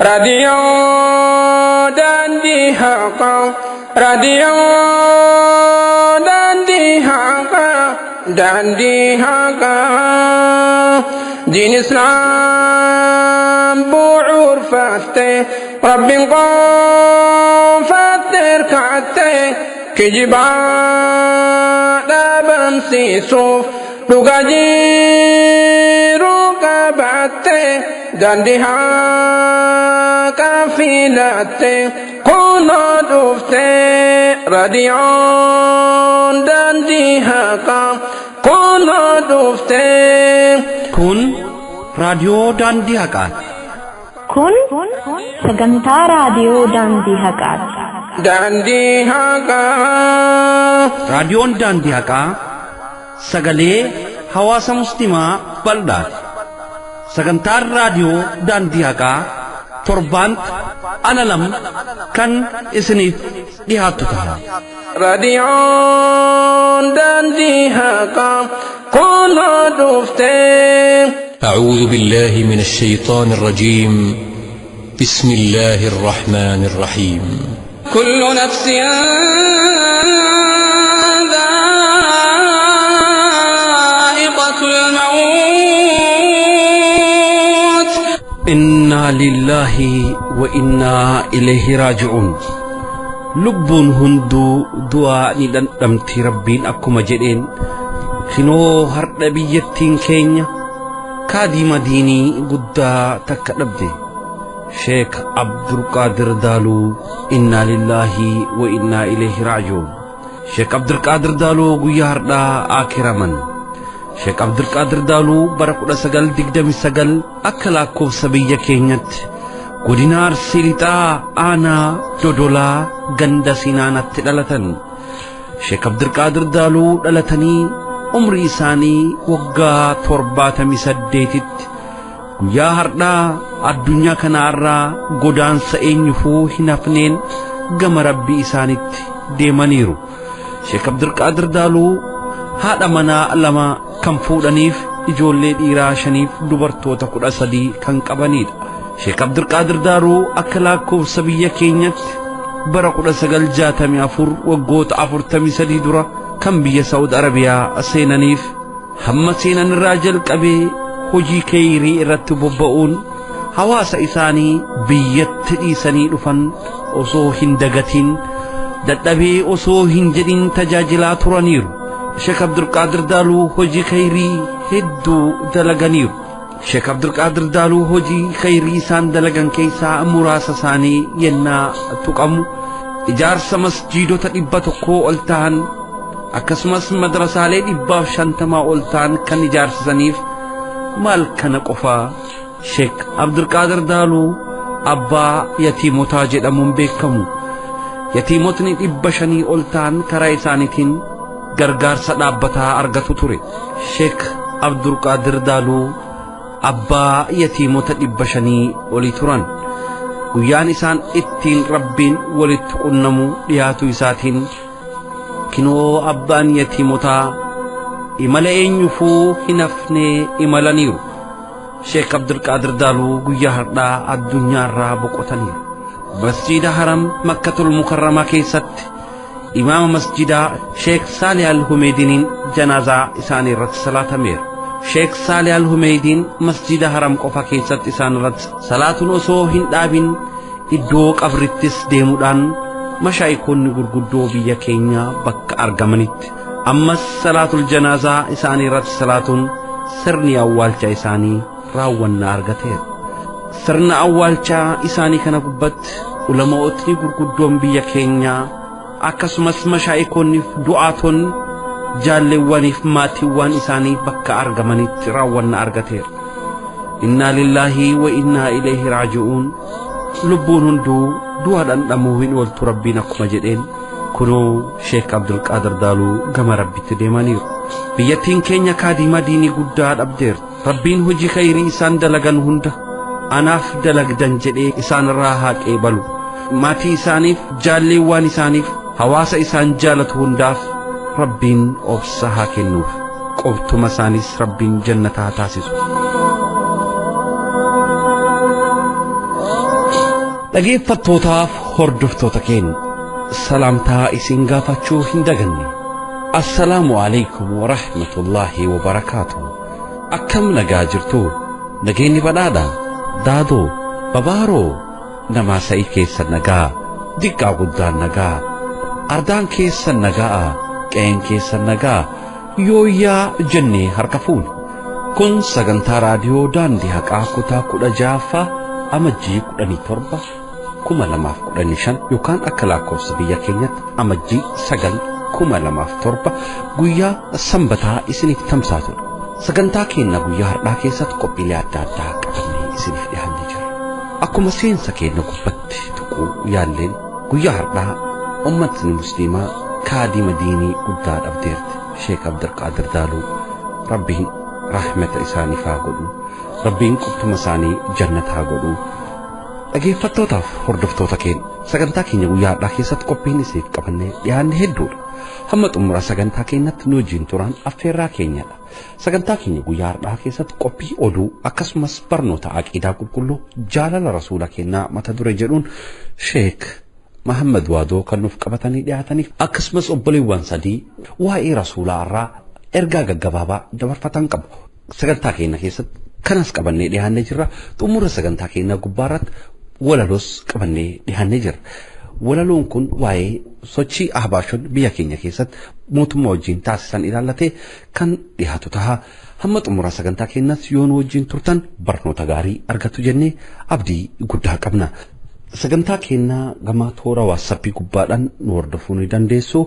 راديو داندي حقا راديو داندي حقا دين إسلام بوعور فاتي رب قام فاتر كعتي كجبان بمسي صوف لقاجيرو كباتي داندي حقا فيلاتي كنا دفتي راديو داندي حقا كنا دفتي كن راديو داندي حقا كن سجنتا راديو داندي حقا داندي حقا راديو داندي حقا سجلي حواس مسلمة بلدات سجنتا راديو داندي حقا تربان أنا لم كان إسني ديهاتها راديو داندي حقا كنا دفتي أعوذ بالله من الشيطان الرجيم بسم الله الرحمن الرحيم كل نفس ذائقة الموت إنا لله وإنا إليه راجعون لبون هندو دعاء ندمتي ربين أكما جدين خنو هرد بيتين كينيا كادي مديني قدا تكربدي شيخ عبد القادر دالو إنا لله وإنا إليه راجعون شيخ عبد القادر دالو غيار دا آكرمن شيخ عبد القادر دالو بركودا سجل دقدمي سجل أكلاكو سبيا كينيت قدينار سيرتا أنا دودولا غندا سينانا تدلتن شيخ عبد القادر دالو دلتني عمري إساني وقا تربات مسديتت يا هردا الدنيا كنارا قدان سأينفو هنفنين قم ربي إسانت ديمانيرو شيخ عبد القادر دالو هذا منا لما كم فودانيف إجولي إيرا شنيف دبرتو تقول أسدي كان كبانيد شيخ عبد القادر دالو أكلاكو سبيا كينيت برقود سجل جاتمي أفور وقوت أفور تمي سدي درا كم بيا سعود عربيا أسينانيف هم سينان الراجل كبي هجي كيري رتبو بؤون حواس إساني بيت إساني رفن أصو هندقتين دتبي أصو هنجدين تجاجلات رانير شيخ عبد القادر دالو هجي كيري هدو دلغانير شيخ عبد القادر دالو هجي كيري سان دلغان كيسا مراسا ساني ينا تقام إجار سمسجيدو تقبتكو ألتان أكسمس مدرسة لي إباف شانتما أولتان كان إجار سنيف مال كان قفا شيخ عبد القادر دالو أبا يتيمو تاجد أمون بيكمو يتيموتني إباشاني أولتان كرايسانيتين غرغار سدابتا أرغتو توري شيخ عبد القادر دالو أبا يتيمو تإباشاني أولي توران ويان إسان إتين ربين ولتقنمو لياتو إساتين كنو أبان يتيموتا إمالين يفو هنفني إمالانيو شيخ عبد القادر دالو قويا هردا الدنيا رابق وطنير مسجد حرم مكة المكرمة كيست إمام مسجد شيخ صالح الحميدين جنازة إساني رت صلاة مير شيخ صالح الحميدين مسجد حرم قفا كيست إسان رت صلاة نصو هندابين إدوك أفرتس ديمودان مشايكون غرغدو بيا كينيا بك أرغمانيت أما صلاة الجنازة إساني رت صلاة سرني أولچا إساني راوان أرغتير سرنا أولچا إساني كان قبت علماء غرغدو بيا كينيا أكسمس مشايكون دعاتون جالوانيف ماتيوان إساني بك أرغمانيت راوان أرغتير إنا لله وإنا إليه راجعون لبون هندو دوادان دموهن والتربين أكما جدين كنو شيخ عبد القادر دالو غم ربي تديمانير بيتين كينيا كاديما ديني قداد أبدير ربين هجي خيري إسان دلغن هند أناف دلغدن جدي إسان راهاك إيبالو ماتي إسانيف جالي وان إسانيف حواس إسان جالت هنداف ربين أبسها كنوف قبتو مسانيس ربين جنتها تاسسو Dhaggeeffattootaaf hordoftoota keenya salaamtaa isin gaafachuu hin daganne. Assalaamu alaykum wa rahmatullahi wa barakaatuh. Akkam nagaa jirtu? Nageenyi badhaadha. Daadoo babaaroo namaa sa'ii keessa nagaa, diqqaa guddaan nagaa, ardaan keessa nagaa, qe'een keessa nagaa, yooyyaa jennee harka fuunu. Kun sagantaa raadiyoo daandii haqaa kutaa 16ffaa amajjii 17 2015 yookaan akka lakkoofsa biyya keenyatti amajjii 9 2007 guyyaa sanbataa isiniif tamsaatudha. Sagantaa keenya guyyaa har'aa keessatti qophiilee adda addaa qabannee isiniif dhiyaannee jirra. Akkuma seensa keenya gubbatti tuquu yaalleen guyyaa har'aa ummatni musliimaa kaadima diinii guddaa dhabdeerti. Sheek Abdulqaadir Daaluu rabbiin rahmata isaaniif haa godhu, rabbiin qubtuma isaanii jannata haa godhu. Dhaggeeffattootaaf hordoftoota keenya sagantaa keenya guyyaa har'aa keessatti qophiin isiniif qabannee dhiyaanne hedduudha. Hamma xumura sagantaa keenyatti nu wajjin turan affeerraa keenyadha. Sagantaa keenya guyyaa har'aa keessatti qophii oduu akkasumas barnoota aqiidaa qulqulluu jaalala rasuula keenyaa mata duree jedhuun Sheek Muhammad Waadoo kan nuuf qabatanii dhiyaataniif akkasumas obboleewwan sadii waa'ee rasuulaa irraa ergaa gaggabaabaa dabarfatan qabu. Sagantaa keenya keessatti kanas qabannee dhiyaannee jirra. Xumura sagantaa keenya gubbaarratti walaloos qabannee dhiyaannee jirra. Walaloon kun waa'ee sochii ahbaashon biyya keenya keessatti mootummaa wajjin taasisan ilaallatee kan dhiyaatu ta'a. Hamma xumura sagantaa keenyas yoo nu wajjin turtan barnoota gaarii argattu jennee abdii guddaa qabna. Sagantaa keenya gama toora waatsaappii gubbaadhaan nu hordofuu ni dandeessu.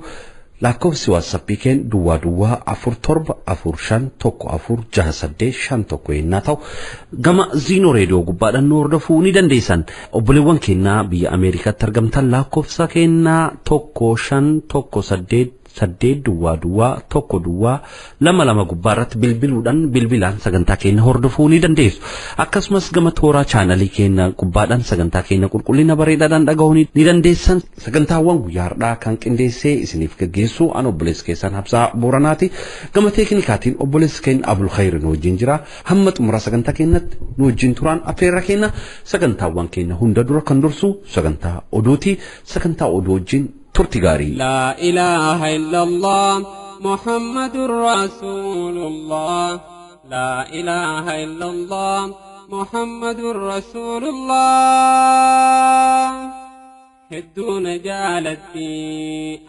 Lakkoofsi waatsaappii keenya duwwaa 4745146851 yennaa ta'u gama ziinoo reediyoo gubbaadhaan nu hordofuu ni dandeessan. Obboleewwan keenya biyya Ameerikaatti argamtan lakkoofsa keenya 1548 gubbaarratti bilbilaan sagantaa keenya hordofuu ni dandeessu. Akkasumas gama toora chaanalii keenya gubbaadhaan sagantaa keenya qulqullina bareedaadhaan dhaga'uu ni dandeessan. Sagantaawwan guyyaa har'aa kan qindeessee isiniif gaggeessu an obboleessa keessan Habsaa Booranaati. Gama teeknikaatiin obboleessa keenya Abul Khayr nu wajjin jira. Hamma xumura sagantaa keenyatti nu wajjin turaan affeerra keenya. Sagantaawwan keenya hunda dura kan dursu sagantaa oduuti. Sagantaa oduu wajjin turti gaarii. لا إله إلا الله محمد رسول الله لا إله إلا الله محمد رسول الله هدون جالتي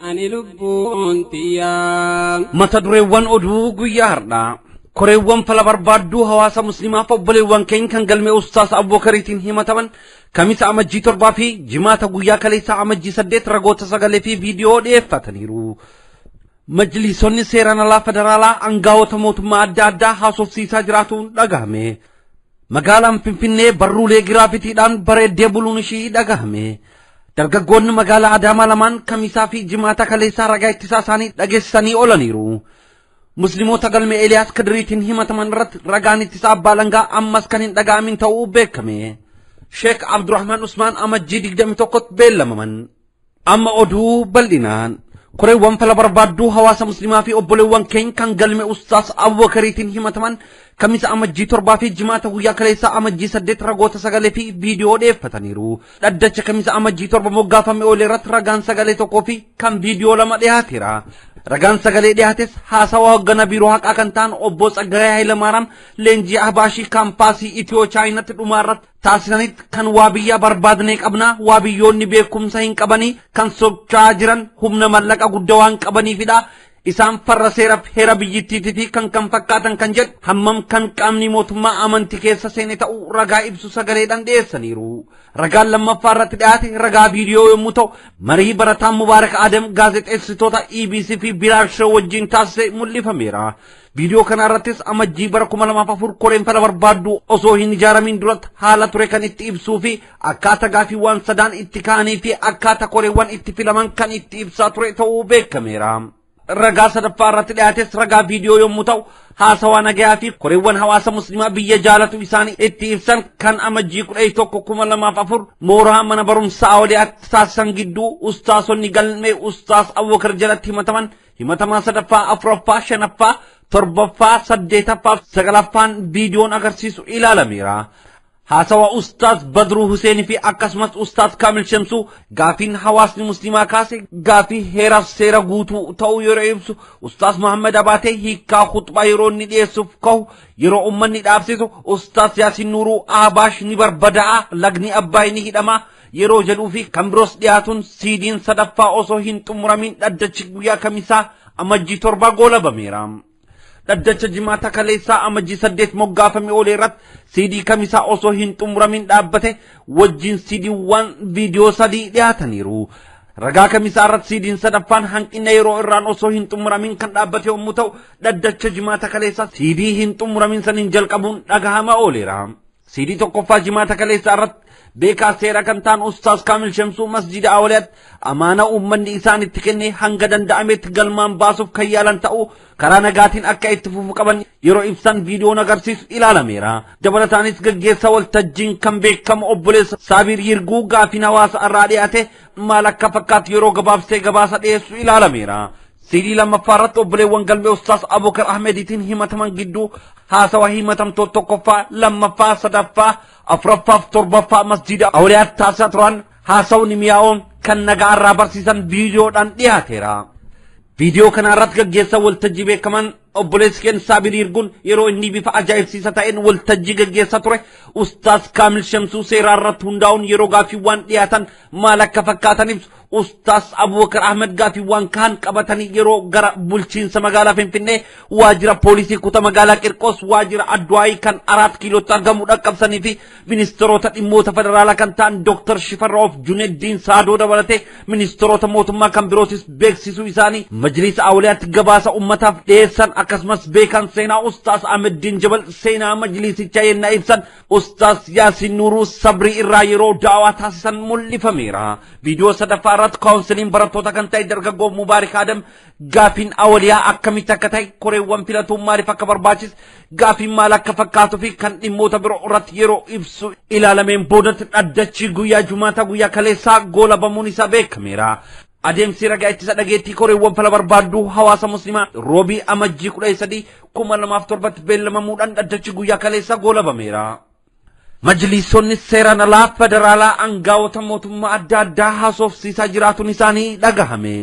أني لبون تيام mata dureewwan oduu guyyaa har'aa koreewwan fala barbaadduu hawaasa muslimaa fi obboleewwan keenya kan galmee ustaas Abubakariitiin himataman kamisa amajjii 7 fi jimaata guyyaa kaleessaa amajjii 8 ragoota sagalee fi viidiyoo dhiyeeffataniiru. Majlisoonni seeraan alaa federaalaa aangawoota mootummaa adda addaa haasofsiisaa jiraatuun dhagahame. Magaalaan Finfinnee barruulee giraafitiidhaan bareeddee buluun ishii dhagahame. Dargaggoonni magaalaa Adaamaa lamaan kamisaa fi jimaata kaleessaa ragaa ittisaa isaanii dhageessisanii oolaniiru. Musliimoota galmee Eliyaas Kadiriitiin himataman irratti ragaan ittisaa abbaa langaa ammas kan hin dhaga'amin ta'uu beekame. Sheek Abdurrahmaan Usmaan amajjii 21tti beellamaman. Amma oduu bal'inaan koreewwan fala barbaadduu hawaasa muslimaa fi obboleewwan keenya kan galmee ustaas Abubakariitiin himataman kamisa amajjii 7 fi jimaata guyyaa kaleessaa amajjii 8 ragoota sagalee fi viidiyoo dhiyeeffataniiru. Dhaddacha kamisa amajjii 7 moggaafame oolee irratti ragaan sagalee tokkoo fi kan viidiyoo 2 dhiyaateera. Ragaan sagalee dhiyaates haasawaa hoggana biiroo haqaa kan ta'an obbo Tsaggaayee Hayilamaariyaam leenjii ahbaashii kaampaasii Itiyoo Chaayinaatti dhumaarratti taasisanitti kan waa biyyaa barbaadnee qabnaa waa biyyoonni beekumsa hin qabanii kan socho'aa jiran humna mallaqa guddaa waan qabaniifidha. Isaan farra seera heera biyyittiitii fi kan fakkaatan kan jedhu hammam kan qaamni mootummaa amantii keessa seene ta'uu ragaa ibsu sagaleedhaan dhiyeessaniiru. Ragaan lammaffaa irratti dhiyaate ragaa viidiyoo yommuu ta'u marii barataan Mubaarak Adam gaazexeessitoota EBC fi Bilaal Show wajjin taasise mul'ifameera. Viidiyoo kana irrattis amajjii bara 2004 koreen fala barbaaddu osoo hin ijaaramin duratti haala ture kan itti ibsuu fi akkaataa gaafiiwwan sadaan itti ka'anii fi akkaataa koreewwan itti filaman kan itti ibsaa ture ta'uu beekameera. Ragaa sadaffaa irratti dhiyaates ragaa viidiyoo yommuu ta'u haasawaa nagayaa fi koreewwan hawaasa muslimaa biyya jaalatu isaanii itti ibsan kan amajjii 11 2004 mooraa mana barumsaa awliyaa taasisan gidduu ustaasonni galmee ustaas Abubakar jalatti himatamaa sadaffaa afuraffaa shanaffaa torbaffaa saddeetaffaa sagalaffaan viidiyoon agarsiisu ilaalameera. هاسوا أستاذ بدر حسين في أكسمت أستاذ كامل شمسو غافين حواس مسلمة كاسي غافي هيرا سيرا غوتو تو يرعبسو أستاذ محمد أباتي هيكا خطبة يرون نديسوف كو يرو أمان ندابسيسو أستاذ ياسين نورو آباش نبر بدعا لغني أبايني هدما يرو جلو في كمبروس دياتون سيدين صدفا أوسو هنتو مرامين أدتشك بيا كميسا أمجي تربا غولا بميرام daddacha jimaata kaleessaa amajjii 8 moggaafame oleerratti CD kamisaa osoo hin xumuramin dhaabbate wajjin CD1 viidiyoo 3 dhiyaataniiru. Ragaa kamisaa irratti CD'n sadaffaan hanqina yeroo irraan osoo hin xumuramin kan dhaabbate yommuu ta'u daddacha jimaata kaleessaa CD hin xumuramin saniin jalqabuun dhagahama oleera. CD tokkoffaa jimaata kaleessaa irratti beekaa seera kan ta'an Ustaaz Kaamil Shamsuu masjida Awliyaat amaana uummanni isaanitti kenne hanga danda'ametti galmaan baasuuf kan yaalan ta'uu karaa nagaatiin akka itti fufuu qaban yeroo ibsan viidiyoon agarsiisu ilaalameera. Dabalataanis gaggeessa waltajjiin kan beekamu obboleessa Saabir Yirguu gaaffiin hawaasa irraa dhiyaate maal akka fakkaatu yeroo gabaabsee gabaasa dhiyeessu ilaalameera. CD lammaffaa obboleewwan galmee Ustaaz Abubakar Ahmediitiin himataman gidduu haasawa himatamtoota tokkoffaa lammaffaa sadaffaa afuraffaaf torbaffaa masjida Awliyaat taasisaa turan haasawni mi'aawoon kan nagaa irraa barsiisan viidiyoodhaan dhiyaateera. Viidiyoo kana irratti gaggeessa waltajjii beekaman obboleessi keenya Saabir Yirguun yeroo inni bifa ajaa'ibsiisaa ta'een waltajjii gaggeessaa ture Ustaaz Kaamil Shamsuu seeraa irratti hundaa'uun yeroo gaaffiiwwan dhiyaatan maal akka fakkaataniif Ustaaz Abubakar Ahmed gaaffiiwwan kaan qabatanii yeroo gara bulchiinsa magaalaa Finfinnee waajjira poolisii kutaa magaalaa Qirqos waajjira Adwaayii kan 4 kiilootti argamu dhaqqabsanii fi ministeerota dhimmoota federaalaa kan ta'an Dr. Shifarroof Juneeddiin Saadoo dabalatee ministeerota mootummaa kan birootis beeksisuu isaanii majlisa Awliyaatti gabaasa ummataaf dhiyeessan akkasumas beekan seenaa Ustaaz Ahmeddiin Jabal seenaa majlisichaa yennaa ibsan Ustaaz Yaasin Nuuruu sabrii irraa yeroo daawaa taasisan mul'ifameera. Viidiyoo sadaffaa irratti kaawunsiliin barattoota kan ta'e dargaggoo Mubaarik Adam gaaffiin Awliyaa akkamitti akka ta'e koreewwan filatuun maaliif akka barbaachisu gaaffiin maal akka fakkaatuu fi kan dhimmoota biroo irratti yeroo ibsu ilaalameen boodatti dhaddachi guyyaa Jumaata guyyaa kaleessaa goolabamuun isaa beekameera. Adeemsi ragaa ittisa dhageettii koreewwan fala barbaaddu hawaasa muslimaa roobii amajjii 13 2007 beellamamuudhaan dhaddachi guyyaa kaleessaa goolabameera. Majlisoonni seeraan alaa federaalaa aangawoota mootummaa adda addaa haasofsiisaa jiraatuun isaanii dhagahame.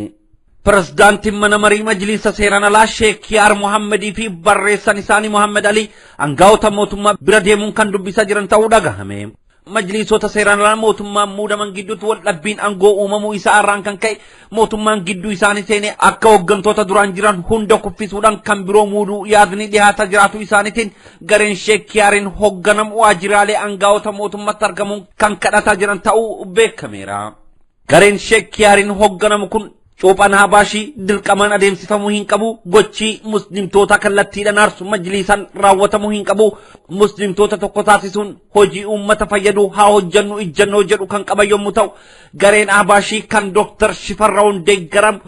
Pirezidaantiin mana marii majlisa seeraan alaa Sheek Yaar Muhammadii fi barreessaan isaanii Muhammad Ali aangawoota mootummaa bira deemuun kan dubbisaa jiran ta'uu dhagahame. Majlisoota seeraan alaa mootummaan muudaman gidduutti wal dhabbiin aangoo uumamuu isaa irraan kan ka'e mootummaan gidduu isaanii seenee akka hooggantoota duraan jiran hunda kuffisuudhaan kan biroo muuduu yaadni dhiyaataa jiraatu isaaniitiin gareen Sheek Yaariin hoogganamu waajjiraalee aangawoota mootummaatti argamuun kan kadhataa jiran ta'uu beekameera. Gareen Sheek Yaariin hoogganamu kun Coophaan Habaashii dirqamaan adeemsifamuu hin qabu gochii muslimtoota kallattiidhaan aarsu majlisaan raawwatamuu hin qabu muslimtoota tokko taasisuun hojii uummata fayyadu haa hojjannu ijjannoo jedhu kan qaban yommuu ta'u gareen Habaashii kan Dr. Shifarraawun deeggaramu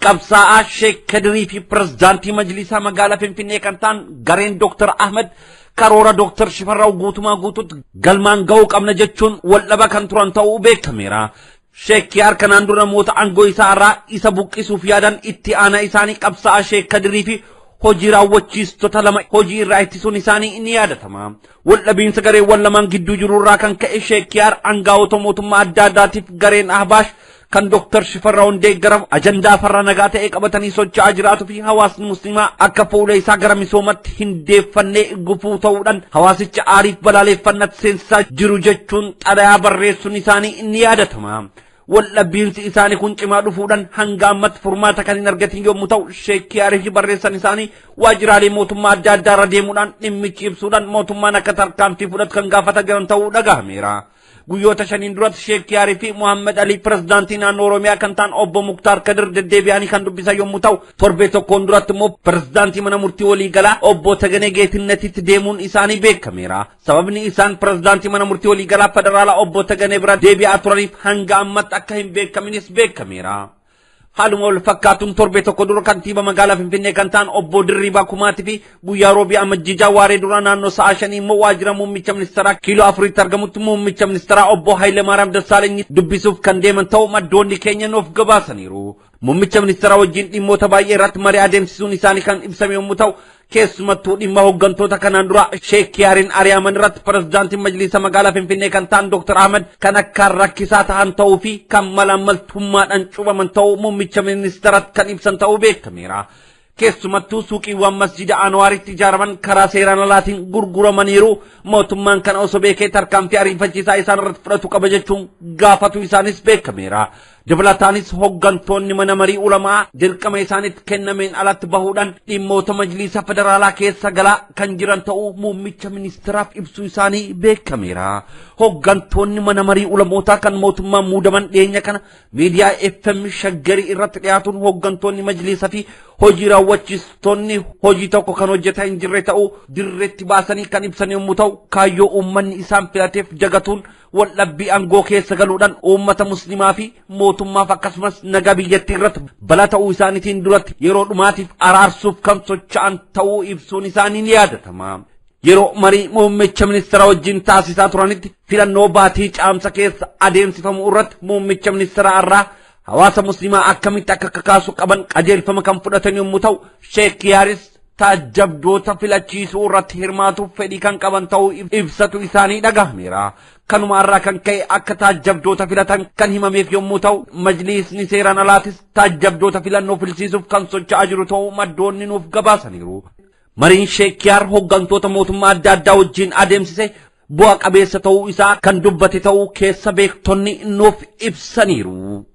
qabsaa'aa Sheek Kadirii fi pirezidaantii majlisaa magaalaa Finfinnee kan ta'an gareen Dr. Ahmed karoora Dr. Shifarraaw guutumaa guutuutti galmaan ga'uu qabna jechuun wal dhaba kan turan ta'uu beekameera. Sheek Yaar kanaan dura namoota aangoo isaa irraa isa buqqisuuf yaadan itti aanaa isaanii qabsaa'aa Sheek Kadirii fi hojii raawwachiistota lama hojii irraa ittisuun isaanii ni yaadatama. Waldhabiinsa gareewwan lamaan gidduu jiru irraa kan ka'e Sheek Yaar aangawoota mootummaa adda addaatiif gareen Ahbaash kan Dr. Shifarraawun deeggaramu ajandaa farra nagaa ta'e qabatanii socho'aa jiraatu fi hawaasni muslimaa akka fuula isaa gara misoomatti hin deeffannee gufuu ta'uudhaan hawaasicha aariif balaaleeffannatti seensisaa jiru jechuun xalayaa barreessuun isaanii ni yaadatama. Waldhabiinsi isaanii kun cimaa dhufuudhaan hanga ammatti furmaata kan hin argatin yommuu ta'u Sheek Yaarii fi barreessan isaanii waajjiraalee mootummaa adda addaa irra deemuudhaan dhimmichi ibsuudhaan mootummaan akka tarkaanfii fudhatu kan gaafataa jiran ta'uu dhagahameera. Guyyoota shaniin duratti Sheek Yaarii fi Muhammad Ali pirezidaantii naannoo Oromiyaa kan ta'an obbo Muktaar Kadir deddeebi'anii kan dubbisan yommuu ta'u torbee tokkoon duratti immoo pirezidaantii mana murtii waliigalaa obbo Taganee Geetinnetitti deemuun isaanii beekameera. Sababni isaan pirezidaantii mana murtii waliigalaa federaalaa obbo Taganee bira deebi'aa turaniif hanga ammatti akka hin beekaminis beekameera. Haaluma wal fakkaatuun torbee tokko dura kantiiba magaalaa Finfinnee kan ta'an obbo Dirribii Kumaatii fi guyyaa roobii amajjii waaree dura naannoo sa'a 5 immoo waajjira muummicha ministeeraa kiiloo 4tti argamutti muummicha ministeeraa obbo Hayilemaariyaam Dassaalenyi dubbisuuf kan deeman ta'uu maddoonni keenya nuuf gabaasaniiru. muummicha ministeera wajjin dhimmoota baay'ee irratti marii adeemsisuun isaanii kan ibsame yommuu ta'u keessumattuu dhimma hooggantoota kanaan dura Sheek Yaariin ari'aman irratti pirezidaantiin majlisa magaalaa Finfinnee kan ta'an Dr. Ahmed kan akka rakkisaa ta'an ta'uu fi kan malaammaltummaadhaan cuubaman ta'uu muummicha ministeeratti kan ibsan ta'uu beekameera. keessumattuu suuqiiwwan masjida Anwaaritti ijaaraman karaa seeraan alaatiin gurguramaniiru mootummaan kana osoo beekee tarkaanfii ariifachiisaa isaan irratti fudhatu qaba jechuun gaafatu isaanis beekameera. dabalataanis hooggantoonni mana marii ulamaa dirqama isaanitti kennameen alatti bahuudhaan dhimmoota majlisa federaalaa keessa galaa kan jiran ta'uu muummicha ministeeraaf ibsuu isaanii beekameera. hooggantoonni mana marii ulamootaa kan mootummaan muudaman dhiyeenya kana miidiyaa FM shaggarii irratti dhiyaatuun hooggantoonni majlisa fi hojii raawwachiistonni hojii tokko kan hojjetaa hin jirre ta'uu dirreetti baasanii kan ibsan yommuu ta'u kaayyoo uummanni isaan filateef jagatuun waldhabbii aangoo keessa galuudhaan uummata muslimaa fi mootummaaf akkasumas nagaa biyyattii irratti balaa ta'uu isaaniitiin duratti yeroo dhumaatiif araarsuuf kan socho'an ta'uu ibsuun isaanii ni yaadatama. yeroo marii muummicha ministeera wajjin taasisaa turanitti filannoo baatii caamsa keessa adeemsifamu irratti muummicha ministeera irraa hawaasa muslimaa akkamitti akka kakaasu qaban qajeelfama kan fudhatan yommuu ta'u Sheek Yaaris taajjabdoota filachiisuu irratti hirmaatuuf fedhii kan qaban ta'uu ibsatu isaanii dhagahameera. kanuma irraa kan ka'e akka taajjabdoota filatan kan himameef yommuu ta'u majlisni seeraan alaatis taajjabdoota filannoo filsiisuuf kan socho'aa jiru ta'uu maddoonni nuuf gabaasaniiru. mariin Sheek Yaar hooggantoota mootummaa adda addaa wajjin adeemsise bu'a qabeessa ta'uu isaa kan dubbate ta'uu keessa beektonni nuuf ibsaniiru.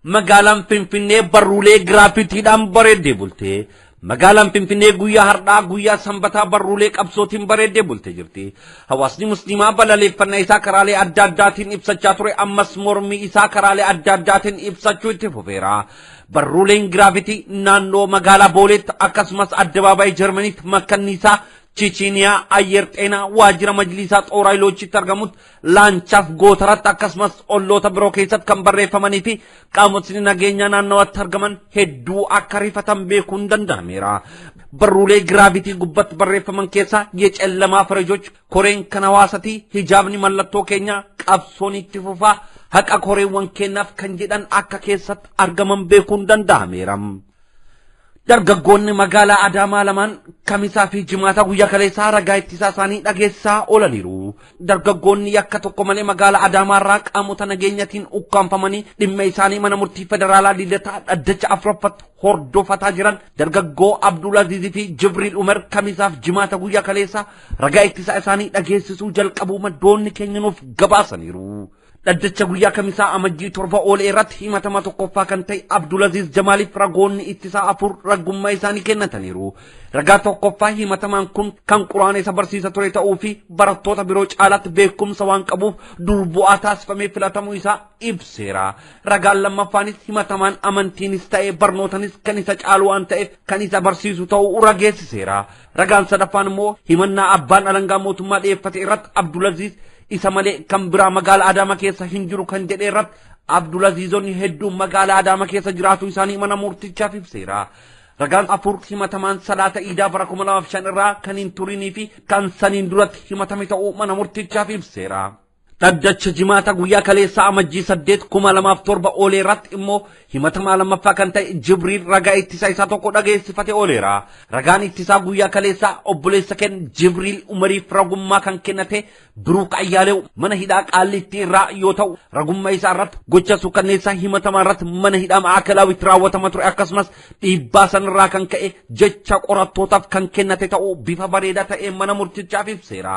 magaalaan Finfinnee barruulee giraafitiidhaan bareeddee bulte. magaalaan Finfinnee guyyaa har'aa guyyaa sanbataa barruulee qabsootiin bareeddee bulte jirti. hawaasni muslimaa balaleeffannaa isaa karaalee adda addaatiin ibsachaa ture ammas mormii isaa karaalee adda addaatiin ibsachuu itti fufeera. barruuleen giraafitii naannoo magaalaa Booleetti akkasumas addabaabaayii Jarmaniitti makkanniisaa Chichiniyaa Ayer Xeenaa waajjira majlisaa xooraa iloochitti argamutti laanchaaf gootaratti akkasumas olloota biroo keessatti kan barreeffamanii fi qaamotni nageenyaa naannawatti argaman hedduu akka rifatan beekuun danda'ameera. barruulee giraafitii gubbatti barreeffaman keessaa yeecellamaa farajoch koreen kan hawaasatii hijaabni mallattoo keenya qabsoon itti fufaa haqa koreewwan kennaaf kan jedhan akka keessatti argaman beekuun danda'ameera. dargaggoonni magaalaa Adaamaa lamaan kamisaa fi jimaata guyyaa kaleessaa ragaa ittisaa isaanii dhageessaa oolaniiru. dargaggoonni yakka tokko malee magaalaa Adaamaa irraa qaamota nageenyatiin ukkaanfamanii dhimma isaanii mana murtii federaalaa Lidataa dhaddacha afuraffatti hordofataa jiran dargaggoo Abdulaziz fi Jibriil Umar kamisaaf jimaata guyyaa kaleessaa ragaa ittisaa isaanii dhageessisuu jalqabuu maddoonni keenya nuuf gabaasaniiru. dhaddacha guyyaa kamisaa amajjii 7 oolee irratti himatama tokkoffaa kan ta'e Abdulaziz Jamaaliif ragoonni ittisaa 4 ragummaa isaanii kennataniiru. ragaa tokkoffaa himatamaan kun kan quraana isa barsiisa ture ta'uu fi barattoota biroo caalaatti beekumsa waan qabuuf durbu'aa taasifamee filatamuu isaa ibseera. ragaan lammaffaanis himatamaan amantiinis ta'e barnootanis kan isa caalu waan ta'eef kan isa barsiisu ta'uu rageessiseera. ragaan sadaffaan immoo himannaa abbaan alangaa mootummaa dhiyeeffate irratti Abdulaziz isa malee kan biraa magaalaa Adaamaa keessa hin jiru kan jedhe irratti Abdulazizonni hedduun magaalaa Adaamaa keessa jiraatu isaanii mana murtichaaf ibseera. ragaan afur himatamaan salaata iidaa bara 2005 irraa kan hin turinii fi kan saniin duratti himatame ta'uu mana murtichaaf ibseera. dhaddacha jimaata guyyaa kaleessaa amajjii 8 2007 oolee irratti immoo himatamaa lammaffaa kan ta'e Jibriil ragaa ittisaa isaa tokko dhageessifate ooleera. ragaan ittisaa guyyaa kaleessaa obboleessa keenya Jibriil Umariif ragummaa kan kennate Biruuk Ayyaaleew mana hidhaa Qaallittii irraa yoo ta'u ragummaa isaa irratti gocha suukanneessaa himatamaa irratti mana hidhaa Maakalawitti raawwatama ture akkasumas dhiibbaa sanarraa kan ka'e jecha qorattootaaf kan kennate ta'uu bifa bareedaa ta'een mana murtichaaf ibseera.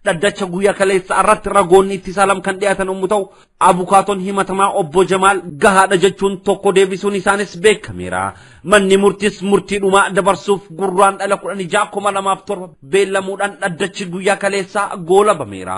dhaddacha guyyaa kaleessaa irratti ragoonni ittisaa lam kan dhiyaatan yommuu ta'u abukaatoon himatamaa obbo Jamaal gahaadha jechuun tokko deebisuun isaanis beekameera. manni murtis murtiidhumaa dabarsuuf gurraandhala 16/2007 beellamuudhaan dhaddachi guyyaa kaleessaa goolabameera.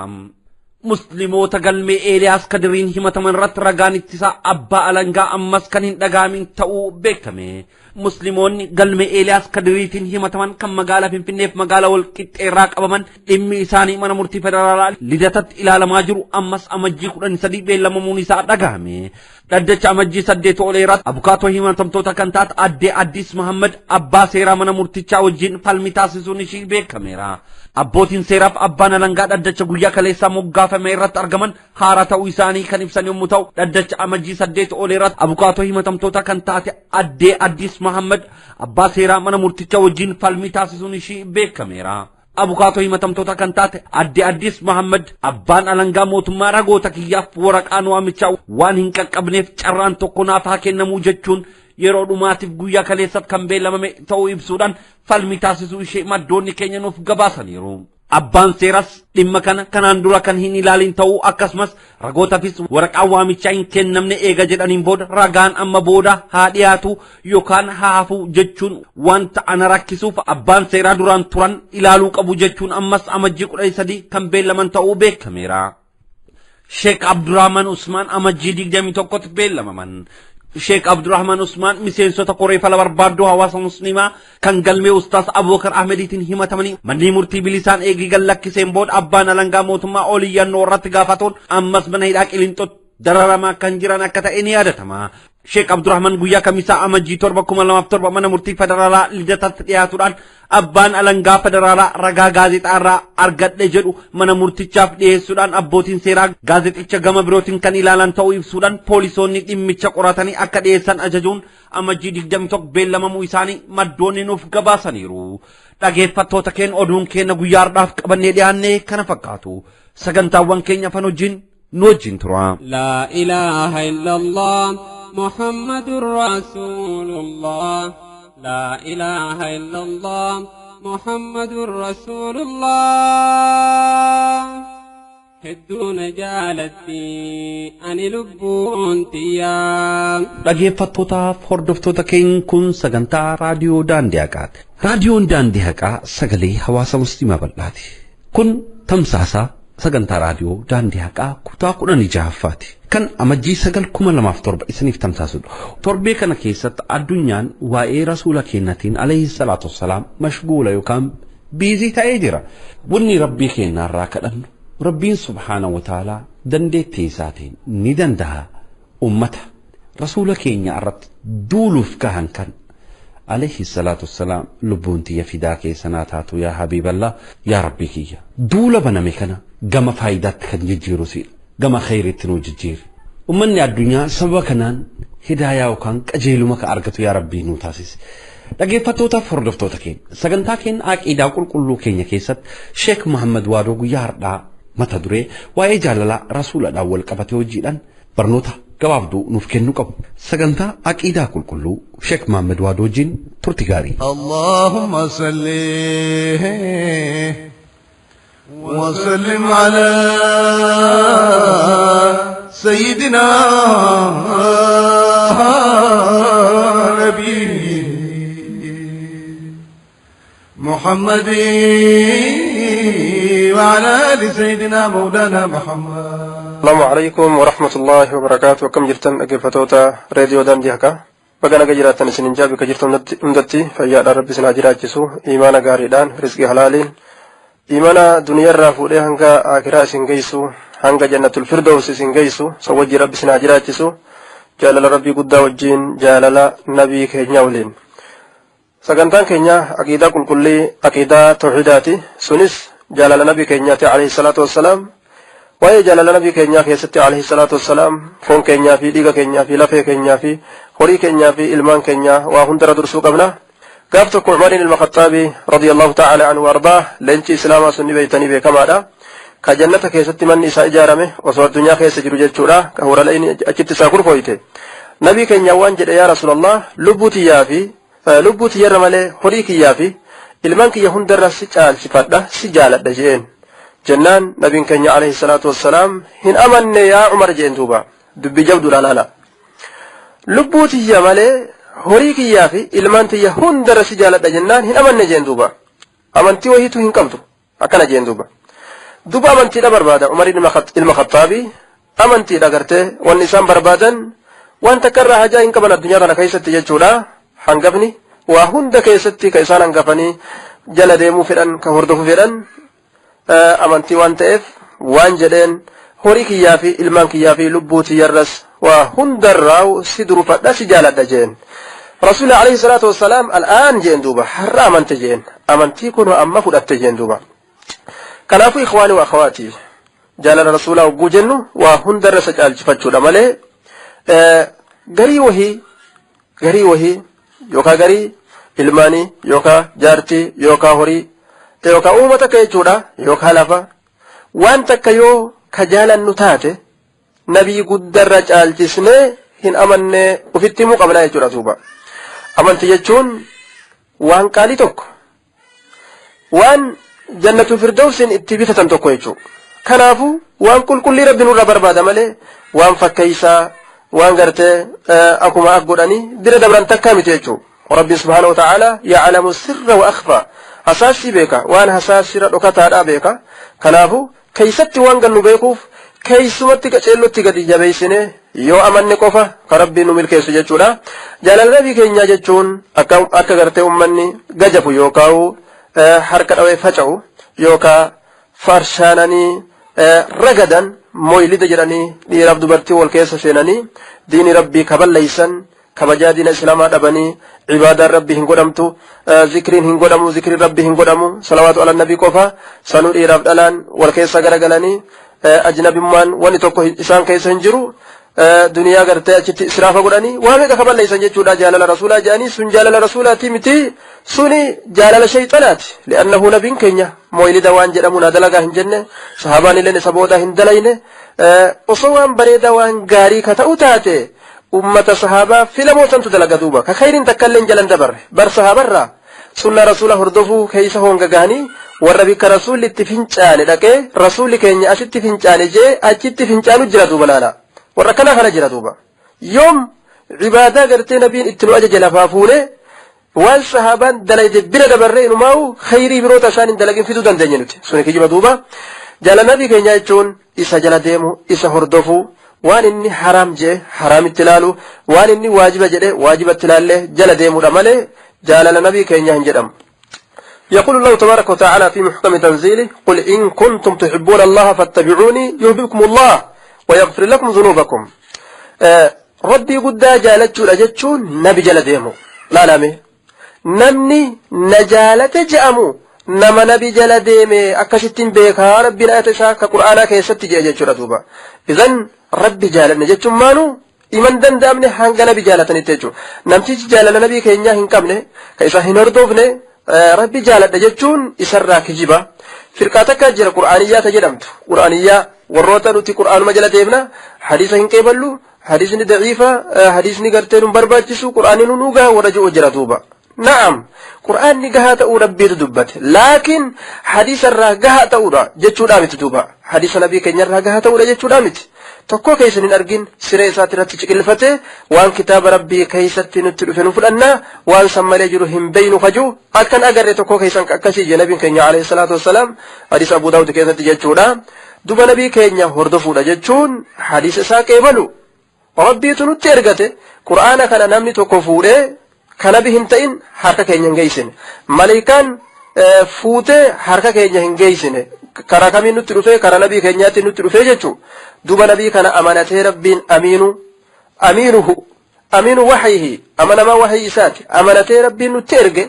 musliimoota galmee Eeliyaas Kadiriin himataman irratti ragaan ittisaa abbaa alangaa ammas kan hin dhagaamin ta'uu beekame. musliimoonni galme Eeliyaas Kadiriitiin himataman kan magaalaa Finfinneef magaalaa Walqixxeerraa qabaman dhimmi isaanii mana murtii federaalaa Lidatatti ilaalamaa jiru ammas amajjii 13 beellamamuun isaa dhagahame. Dhaddacha amajjii 8 ooleeraatti abukaatoo himatamtoota kan taate adde Addis Muhammad abbaa seeraa mana murtichaa wajjin falmii taasisuun ishii beekameera. Abbootiin seeraaf abbaan alangaa dhaddacha guyyaa kaleessaa moggaafame irratti argaman haara ta'uu isaanii kan ibsan yommuu ta'u dhaddacha amajjii 8 ooleeraatti abukaatoo himatamtoota kan taate adde Addis Muhammad abbaa seeraa mana murtichaa wajjin falmii taasisuun ishii beekameera. Abukaatoo himatamtoota kan taate adde Addis Muhammad abbaan alangaa mootummaa ragoota kiyyaaf waraqaan waamichaa waan hin qaqqabneef carraan tokko naaf haa kennamu jechuun yeroo dhumaatiif guyyaa kaleessatti kan beellamame ta'uu ibsuudhaan falmii taasisuu ishee maddoonni keenya nuuf gabaasaniiru. Abbaan seeras dhimma kana kanaan dura kan hin ilaalin ta'uu akkasumas ragootaafis waraqaan waamichaa hin kennamne eega jedhaniin booda ragaan amma booda haa dhiyaatu yookaan haa hafu jechuun wanta ana rakkisuuf abbaan seeraa duraan turan ilaaluu qabu jechuun ammas amajjii 13 kan beellaman ta'uu beekameera. Sheek Abdurrahman Usman amajjii 21tti beellamaman. Sheek Abdurrahman Usman miseensota koree fala barbaadoo hawaasa muslimaa kan galmee Ustaas Abubakar Ahmediitiin himatamanii manni murtii bilisaan eegii gallakkiseen booda abbaan alangaa mootummaa oliyyannoo irratti gaafatuun ammas mana hidhaa Qilinxootti dararamaa kan jiran akka ta'e ni yaadatama. Sheek Abdurrahman guyyaa kamisaa amajjii 7 mana murtii federaalaa Lidatatti dhiyaatuudhaan abbaan alangaa federaalaa ragaa gaazexaarraa argadhe jedhu mana murtichaaf dhiyeessuudhaan abbootiin seeraa gaazexicha gama birootiin kan ilaalan ta'uu ibsuudhaan poolisoonni dhimmicha qoratanii akka dhiyeessan ajajuun amajjii 21 beellamamuu isaanii maddoonni nuuf gabaasaniiru. Dhaggeeffattoota keenya oduun keenya guyyaa har'aaf qabannee dhiyaanne kana fakkaatu. Sagantaawwan keenya afaan wajjin nu wajjin tura. لا إله إلا الله محمد رسول الله لا إله إلا الله محمد رسول الله هدون جالتي أني لبون تيام Dhaggeeffattootaaf hordoftoota keenya kun sagantaa raadiyoo daandii haqaati. Raadiyoon daandii haqaa sagalee hawaasa musliimaa bal'aati. Kun tamsaasa sagantaa raadiyoo daandii haqaa kutaa 16ffaati. Kan amajjii 9/2007 isiniif tamsaasudha. Torbee kana keessatti addunyaan waa'ee rasuula keenyatiin alayhi salaatu wassalaam mashguula yookaan biizii ta'ee jira. Wanni rabbii keenyaarraa kadhannu rabbiin subhaanahu wa ta'ala dandeettii isaatiin ni danda'a ummata rasuula keenya irratti duuluuf gahan kan alayhi salaatu wassalaam lubbuun tiyya fidaa keessanaa taatu yaa habiiballah yaa rabbii kiyya duula baname kana gama faayidaatti kan jijjiiru si gama khayriitti nu jijjiiri. Ummanni addunyaa sababa kanaan hidaayaa yookaan qajeeluma ka argatu yaa rabbii nu taasisi. Dhaggeeffattootaaf hordoftoota keenya sagantaa keenya aqiidaa qulqulluu keenya keessatti Sheek Muhammad Waadoo guyyaa har'aa mata duree waa'ee jaalalaa rasuuladhaan wal qabate hojiidhaan barnoota gabaabduu nuuf kennuu qabu. Sagantaa aqiidaa qulqulluu Sheek Muhammad Waadoo wajjin turti gaarii. Allahumma salli وسلم على سيدنا نبي محمد وعلى آل سيدنا مولانا محمد. السلام عليكم ورحمة الله وبركاته. وكم جرتن أجفتوتا راديو دان ديهكا بغانا جراتن سننجابي كجرتن مدتي فيا ربي سنا جراجسو إيمانا غاريدان رزقي حلالين إيمانا دنيا رافودي هنگا آخرا سنگيسو هنگا جنة الفردوس سنگيسو سوجي ربي سنا جراجسو جالال ربي قد وجين جالال نبي كينيا ولين سغنتان كينيا عقيدة كل عقيدة توحيداتي سنس جالال نبي كينيا عليه الصلاة والسلام وهي جالال نبي كينيا كيستي عليه الصلاة والسلام فون كينيا في ديغا كينيا في لفه كينيا في خوري كينيا في إلمان كينيا وهندر درسو قبنا قابتك عمر الخطاب رضي الله تعالى عنه وارضاه لنتي إسلاما سني بيتني بكما دا كجنة كيستي من إساء جارمه وصور الدنيا كيس جرو جلچورا كهورا لين أجت ساكور فويته نبي كينيا وانجد يا رسول الله لبوتي يافي لبوتي يرمالي خوريكي يافي إلمان كي يهندر سجال سفاده سجالة دجين جنان نبي كينيا عليه الصلاة والسلام هن أمن يا عمر جين توبا دبي جودو لا لبوتي يرمالي خوريكي يافي إلمان تي يهندر سجالة جنان هن أمن جين توبا أمنتي وهيتو هن قبضو أكنا جين توبا دوبا أمنتي لا بربادا عمر المخطابي أمنتي لا قرته والنسان بربادا وان تكرر حاجة إنك من الدنيا أنا كيست تجتولا hangafni waa hunda keessatti ka isaan hangafanii jala deemuu fedhan ka hordofuu fedhan amantii waan ta'eef waan jedheen horii kiyyaa fi ilmaan kiyyaa fi lubbuu tiyyarras waa hundarraa si durufadha si jaaladha jeen rasuulli alayhi salaatu wassalaam al'aan jeen duuba har'a amante jeen amantii kun amma fudhatte jeen duuba kanaafu ikhwaani wa akhawaatii jaalala rasuulaa hogguu jennu waa hundarra isa caalchifachuudha malee garii wahii yookaa garii ilmaanii yookaa jaartii yookaa horii yookaa uumata ka jechuudha yookaa lafa waan takka yoo ka jaalannu taate nabii guddarra caalchisnee hin amanne ufitti himuu qabnaa jechuudha duuba amantii jechuun waan qaalii tokko waan jannatul firdawsiin itti bitatan tokko jechuudha kanaafu waan qulqullii rabbi nurra barbaada malee waan fakkeeysaa waan gartee akuma ak godhanii bira dabran takkaa miti jechuudha rabbi subhaanahu wa ta'ala ya'lamu sirra wa akhfa hasaasii beeka waan hasaasira dhokataadhaa beeka kanaafu keeysatti waan gannu beekuuf keeysumatti qaceellotti gadi jabeeysine yoo amanne qofa ka rabbiin nu milkeessu jechuudha jaalala nabii keenyaa jechuun akka gartee ummanni gajafu yookaan harka dhawee faca'u yookaan farshaananii ragadan moylida jedhanii dhiiraaf dubartii wal keessa seenanii diini rabbii kaballeeysan kabajaa diina islaamaa dhabanii cibaadaan rabbii hin godhamtu zikriin hin godhamu zikriin rabbii hin godhamu salawaatu ala nabii qofa sanuu dhiiraaf dhalaan wal keessa garagalanii ajnabimmaan wanni tokko isaan keessa hin jiru duniyaa gartee achitti israafa godhanii waa meeqa kaballeeysan jechuudha jaalala rasuulaa jedhanii sun jaalala rasuulaati miti suni jaalala shayxanaati li'annahu nabiin keenya moylida waan jedhamu na dalagaa hin jenne sahaabaan illeen isa booda hin dalayne osoo waan bareedaa waan gaarii ka ta'u taate ummata sahaabaa filamootantu dalaga duuba ka khayriin takkailleen jalan dabarre bar sahaabarraa sunna rasuula hordofuu keeysa honga gahanii warra bikka rasuulli itti fincaane dhaqee rasuulli keenya asitti fincaane jee achitti fincaanu jira duuba laala warra kana jira duuba yoom cibaadaa gartee nabiin itti nu ajaje lafaa fuune waan sahaabaan dalayde bira dabarre inumaa'u khayrii biroota isaan hin dalagin fiduu dandeenya nuti suni kijiba duuba jala nabii keenya jechuun isa jala deemu isa hordofu waan inni haraam jee haraamitti ilaalu waan inni waajiba jedhe waajibatti ilaalle jala deemuudha malee jaalala nabii keenya hin jedhamu يقول الله تبارك وتعالى في محكم تنزيله قل إن كنتم تحبون الله فاتبعوني يحببكم الله ويغفر لكم ذنوبكم ربي قد جالتشون أجتشون نبي جل ديمو لا مي نمني نجالة جأمو نما نبي جل ديمي أكشتين بيكا ربنا أتشاك قرآنا كيست جأجتشون أتوبا إذن ربي جالتنا جتشون مانو إيمان دندامني هنگا نبي جالتني تيجو نمتيج جالنا نبي كينيا هنكمني كيسا هنردوفني ربي جالتنا جتشون إسرا كجيبا فرقاتك جرى قرآنية تجدمت قرآنية warroota nuti qur'aanuma jala deemna hadiisa hin qeeballu hadiisni daciifa hadiisni gartee nun barbaachisu qur'aanni nu gaha warra ji'u jira duuba na'am qur'aanni gahaa ta'uu rabbiitu dubbate laakiin hadiisa irraa gahaa ta'uudha jechuudha miti duuba hadiisa nabii keenya irraa gahaa ta'uudha jechuudha miti tokko keessa hin argin siree isaatti irratti ciqilfate waan kitaaba rabbii keessatti nutti dhufe nu fudhanna waan san malee jiru hin beeynu faju akkan agarre tokko keessan akkasii je nabiin keenya alayhi salaatu wassalaam hadiisa Abu Daawud keessatti jechuudha duba nabii keenya hordofuudha jechuun hadiisa isaa qeebalu rabbiitu nutti ergate qur'aana kana namni tokko fuudhee kana nabi hin ta'in harka keenya hin geessine malaayikaan fuutee harka keenya hin geessine karaa kamiin nutti dhufee karaa nabii keenyaatti nutti dhufee jechuun duba nabii kana amanatee rabbiin amiinu wahyihi amanamaa wahyi isaati amanatee rabbiin nutti erge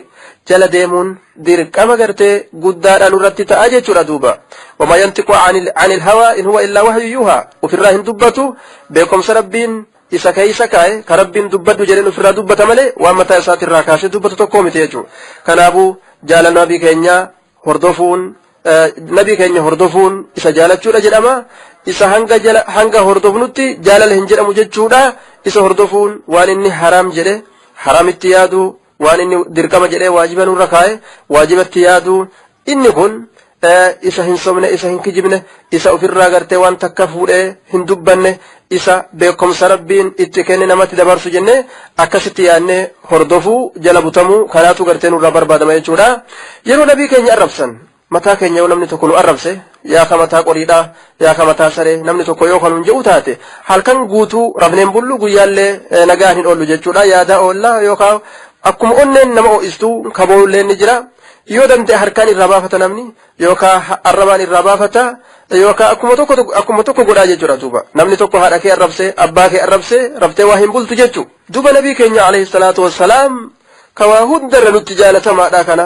jala deemuun dirqama gartee guddaadhaan irratti ta'a jechuudha duuba wama yantiqu anil hawaa in huwa illaa wahyu yuuhaa ofirraa hin dubbatu beekumsa rabbiin isa keeysa kaa'e ka rabbiin dubbadhu jedheen ofirraa dubbata malee waan mataa isaatirraa kaasee dubbatu tokkoo miti jechuudha kanaafuu jaalala nabii keenya hordofuun isa jaalachuudha jedhama isa hanga hordofnutti jaalala hin jedhamu jechuudha isa hordofuun waan inni haraam jedhe haraamitti yaadu waan inni dirqama jedhee waajiba nurra kaa'e waajibatti yaadu inni kun isa hin sobne isa hin kijibne isa ofirraa gartee waan takka fuudhee hin dubbanne isa beekumsa rabbiin itti kenne namatti dabarsu jenne akkasitti yaadne hordofuu jala butamuu kanaatu gartee nurraa barbaadama jechuudha yeroo nabii keenya arrabsan mataa keenya yoo namni tokko nu arrabse yaa ka mataa qoriidha yaa ka mataa saree namni tokko yoo kan jedhu taate halkan guutuu rafneen bullu guyyaallee nagaan hin oollu jechuudha yaada oollaa yookaan akkuma onneen nama ho'istuu kaboolleen ni jira yoo danda'e harkaan irraa baafata namni yookaan arrabaan irraa baafata yookaan akkuma tokko godhaa jechuudha duuba namni tokko haadha kee arrabsee abbaa kee arrabsee raftee waa hin bultu jechuudha duuba nabii keenya alayhi salaatu wassalaam kawaa hundarra nutti jaalatamaadha kana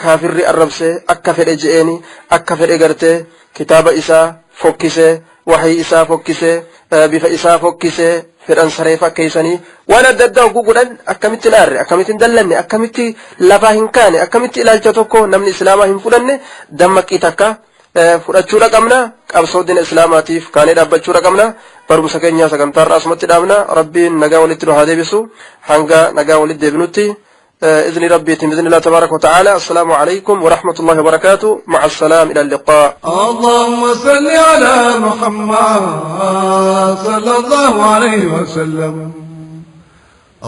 kaafirri arrabsee akka fedhe je'eeni akka fedhe gartee kitaaba isaa fokkisee wahii isaa fokkisee bifa isaa fokkisee fedhan saree fakkeessanii waan adda addaa guguudhaan akkamitti laarre akkamitti dallanne akkamitti lafaa hin kaane akkamitti ilaalcha tokko namni islaamaa hin fudhanne dammaqii takka fudhachuudha qabna qabsoo diina islaamaatiif kaanee dhaabbachuudha qabna barumsa keenya sagantaarraa asumatti dhaabna rabbiin nagaa walitti nu haa deebisu hanga nagaa walitti deebinutti إذن ربي بإذن الله تبارك وتعالى السلام عليكم ورحمة الله وبركاته مع السلام إلى اللقاء اللهم صل على محمد صلى الله عليه وسلم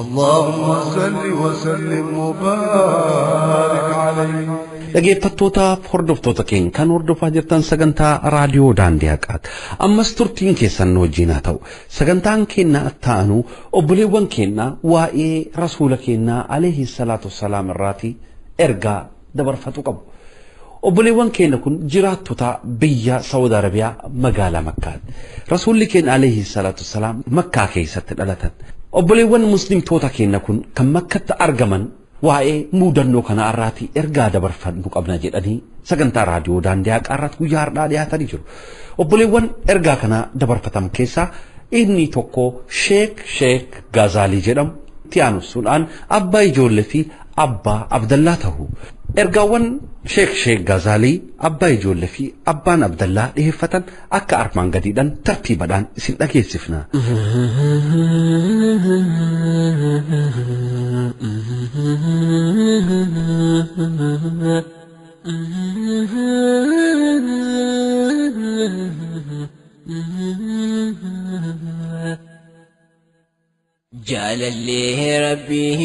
اللهم صل وسلم وبارك عليه dhaggeeffattootaaf hordoftoota keenya kan hordofaa jirtan sagantaa raadiyoo daandii haqaati ammas turtiin keessan wajjin haa ta'u sagantaan keenya attaanu obboleewwan keenya waa'ee rasuula keenya alayhi salaatu wassalaam irraati ergaa dabarfatu qabu obboleewwan keenya kun jiraattota biyya Saawud Arabiyaa magaalaa Makkaati rasuulli keenya alayhi salaatu wassalaam Makkaa keessatti dhalatan obboleewwan muslimtoota keenya kun kan Makkaatti argaman waa'ee muudannoo kana irraati ergaa dabarfannuu qabna jedhanii sagantaa raadiyoo daandii haqaarratti guyyaa har'aa dhiyaatanii jiru obboleewwan ergaa kana dabarfatan keessaa inni tokko sheek Gazaalii jedhamu tiyaanusuudhaan abbaa ijoollee fi abbaa Abdallaa ta'u ergaawwan sheek Gazaalii abbaa ijoollee fi abbaan Abdallaa dhiheeffatan akka armaan gadiidhaan tartiibadhaan isin dhageessifna. جعل ربه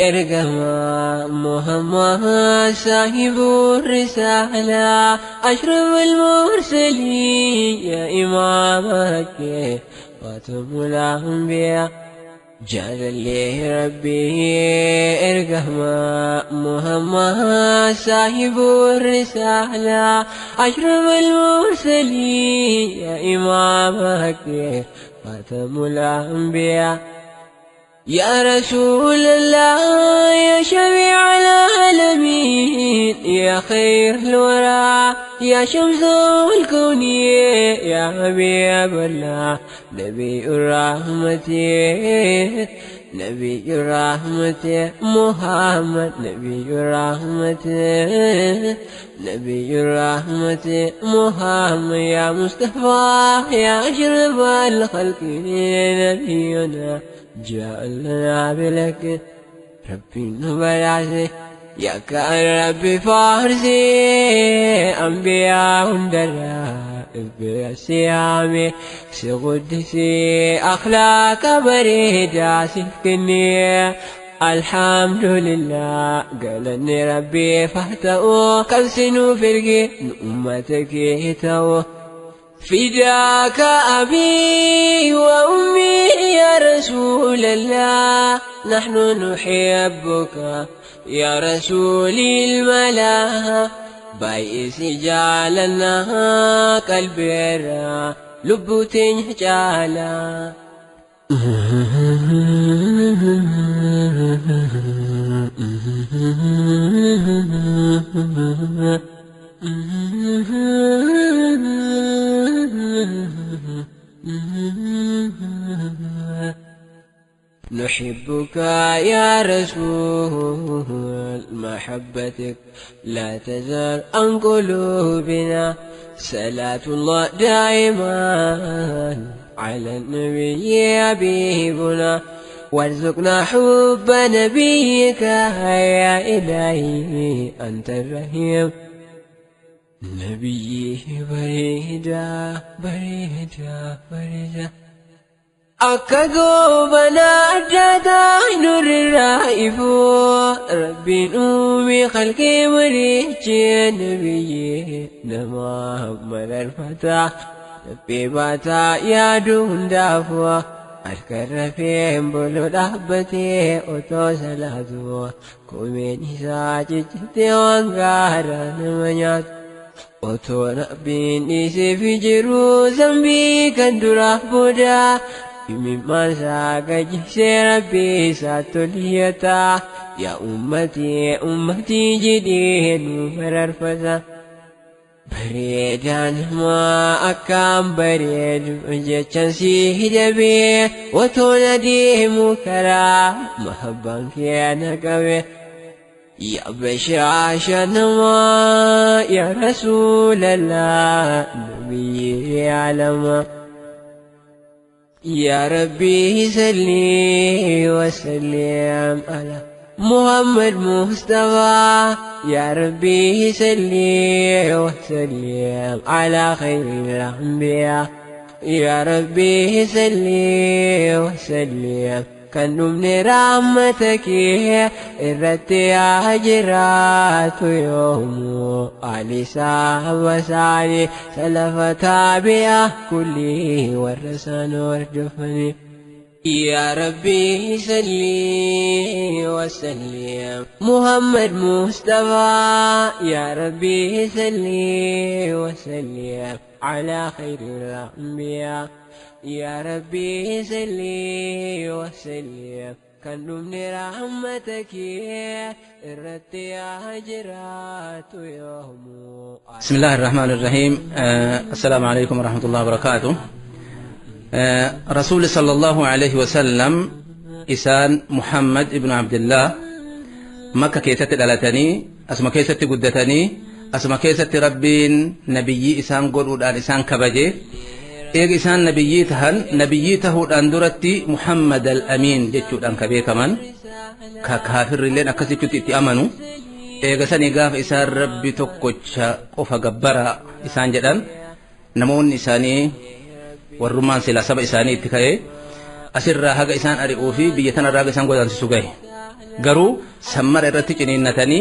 إرقما محمد صاحب الرسالة أشرف المرسلين يا إمامك واتم الأنبياء جعل ربه إرقما محمد صاحب الرسالة أشرف المرسلين يا إمامك واتم الأنبياء يا رسول الله يا شفيع العالمين يا خير الورى يا شمس الكون يا حبيب الله نبي الرحمة نبي الرحمة محمد نبي الرحمة نبي الرحمة محمد يا مصطفى يا أشرف الخلق نبينا جعلنا بلك ربي نبرعسي يا كان ربي فارسي أنبياء درا بسيامي سقدسي أخلاق بريدا سفكني الحمد لله قالني ربي فاهتأوا كنسنوا فرقي أمتك يتوا فداك أبي وأمي يا رسول الله نحن نحبك يا رسول الملا بايس جعلنا قلبنا لبوتين جعلا نحبك يا رسول محبتك لا تزال عن قلوبنا صلاة الله دائما على النبي حبيبنا وارزقنا حب نبيك يا إلهي أنت الرحيم نبي بريدا بريدا بريدا أكاكو بنا أجادا نور الرائف ربي نومي خلقي مريجي نبي نما مر الفتى نبي باتا يا دون دافوا harkarrafeen bulu dhaabbatee otoo salaatu koomeen isaa ciccitee waan gaaraa nama nyaatu otoo rabbiin dhiiseef jiruu zambii kan duraa booda imimmaan isaa gajjisee rabbii isaa toliyata yaa ummatii jedhee nu mararfata bareedaan maa akkaan bareedu jechaan si hidhabee otoo na deemu karaa mahabbaan kee na qabe yaa bashaasha namaa yaa rasuulallah nabiyyi alama يا ربي صلي وسلم على محمد مصطفى يا ربي صلي وسلم على خير الأنبياء يا ربي صلي وسلم كان من رحمتك الرتي هجرات يوم علي صاحب سعدي سلف تابعه كله ورسان ورجفني يا ربي صلي وسلم محمد مصطفى يا ربي صلي وسلم على خير الأنبياء يا ربي صلي وسلم كان من رحمتك الرتي هجرات يوم. بسم الله الرحمن الرحيم. السلام عليكم ورحمة الله وبركاته. رسول صلى الله عليه وسلم إسان محمد ابن عبد الله مكة كيست الالتني أسمى كيست قدتني أسمى كيست ربين نبي إسان قرود إسان كبجي إيق إسان نبيي تهود أندرتي محمد الأمين جتشود أن كبير كمان كافر لين أكسي تتي أمنوا إيق سان إيقاف إسان ربي تقوش قفا قبرا إسان جدان نمون إساني والرمان سلا سبا إساني اتكاي أسر راها إسان أريقو في بيتنا راها إسان قدان سسوغاي غرو سمر إرتي جنينتني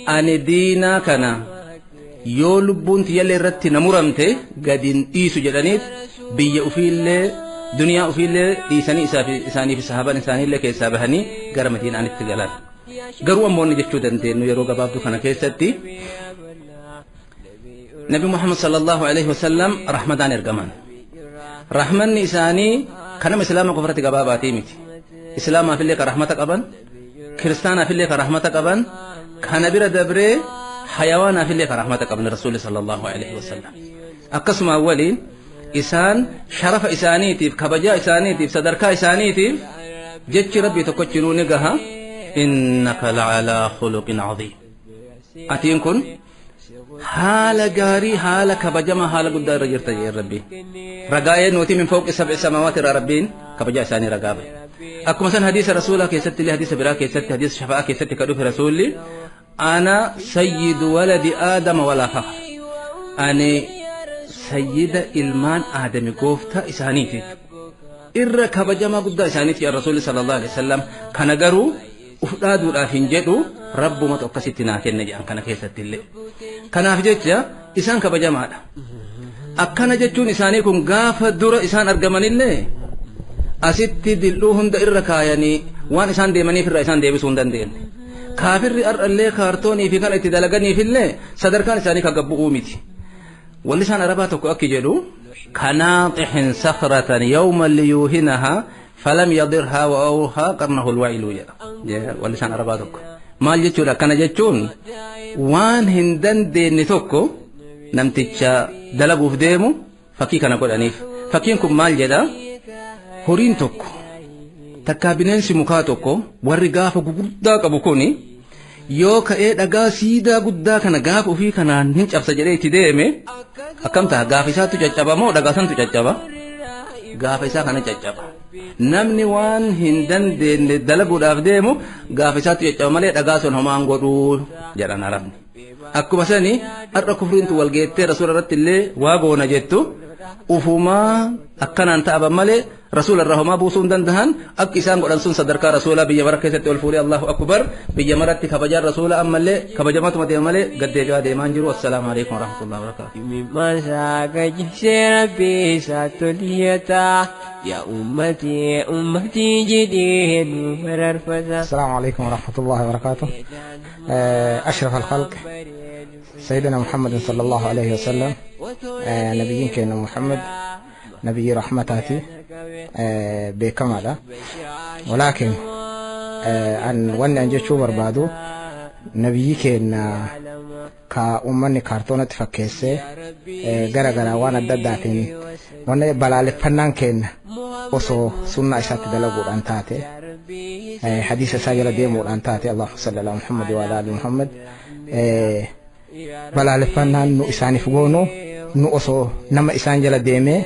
أني دينا كنا yoo lubbuun tiyyallee irratti namuramte gadin dhiisu jedhaniit biyya ufiillee duniyaa ufiillee dhiisanii isaanii fi sahaabaan isaaniillee keessaa bahanii gara madiinaanitti galan garuu ammoo inni jechuu dandeenyu yeroo gabaabduu kana keessatti nabi muhammad sallallahu alaihi wasallam rahmataan ergaman rahmanni isaanii kanama islaama qofarratti gabaabaatii miti islaamaafillee ka rahmata qaban kiristaanaafillee ka rahmata qaban kana bira dabree حيوانا في اللي كرحمتك ابن رسول صلى الله عليه وسلم أقسم أولين إسان شرف إسانيتي كبجاء إسانيتي صدركا إسانيتي جتش ربي تكتشنوني قها إنك لعلى خلق عظيم أتينكن حال جاري حال كبجما حال قدر رجرت يا ربي رقايا نوتي من فوق 7 سماوات ربين كبجاء إساني رقابة أكو مثلا حديث رسولك يسد لي حديث براك يسد حديث شفاءك يسد كدو في رسولي أنا سيد ولد آدم ولا فخر أنا سيد إلمان آدم قوفتا إسانيتي إرى كبجما قد إسانيتي يا رسول صلى الله عليه وسلم كان قروا أفراد الأفنجدوا رب ما تقصتنا كنجي أن كان كيست اللي كان أفجدت إسان كبجما أكنا جتون إسانيكم قاف الدور إسان أرقمان اللي أست دلوهم دا إرى كاياني وان إسان ديماني في الرئيسان ديبسون دين كافر اللي كارتوني في كان اتدلقني في اللي صدر كان ساني كقبو ميتي واللسان رباتك أكجلو كناطح صخرة يوما ليوهنها فلم يضرها وأوها قرنه الوعيل واللسان رباتك ما جتشو كان جتشون وان هندن دين توكو نمتيتشا دلقو في ديمو فكي كان قول أنيف فكينكم مال جدا هورين توكو takka bineensi mukaa tokko warri gaafa gugurdaa qabu kuni yoo ka'ee dhagaa siidaa guddaa kana gaafa ofii kanaan hin cabsa jedhee itti deeme akkam ta'a gaafa isaatu caccaba moo dhagaa santu caccaba gaafa isaa kana caccaba namni waan hin dandeenye dalaguudhaaf deemu gaafa isaatu caccaba malee dhagaa sun homaan godhuu jedhan arabni akkuma sani har'a kufriintu walgeettee rasuula irratti illee waa goona jettu ufumaa akkanaan ta'aba malee رسول الرحمة بوسون دندهن أك إسان قرن سن صدرك رسول بيا بركة والفوري الله أكبر بيا مرت كبجار رسول أمله كبجمات متى أمله قد جاد مانجرو والسلام عليكم ورحمة الله وبركاته ما ساق جسر بيسات اليتا يا أمتي جديد مرر فزا. السلام عليكم ورحمة الله وبركاته. أشرف الخلق سيدنا محمد صلى الله عليه وسلم نبيين كنا محمد نبي رحمتاتي بكمالا ولكن أن وانا نجيشو بربادو نبي كنا كأمني كارتونة فكيسة غرا وانا داداتين وانا بلالي فنان كنا وصو سنة إسات دلقوا الأنتاتي حديث ساجل ديمو الأنتاتي الله صلى الله محمد وعلى آل محمد بلالي فنان نو إساني فقونو نو أصو نما إسان جل ديمي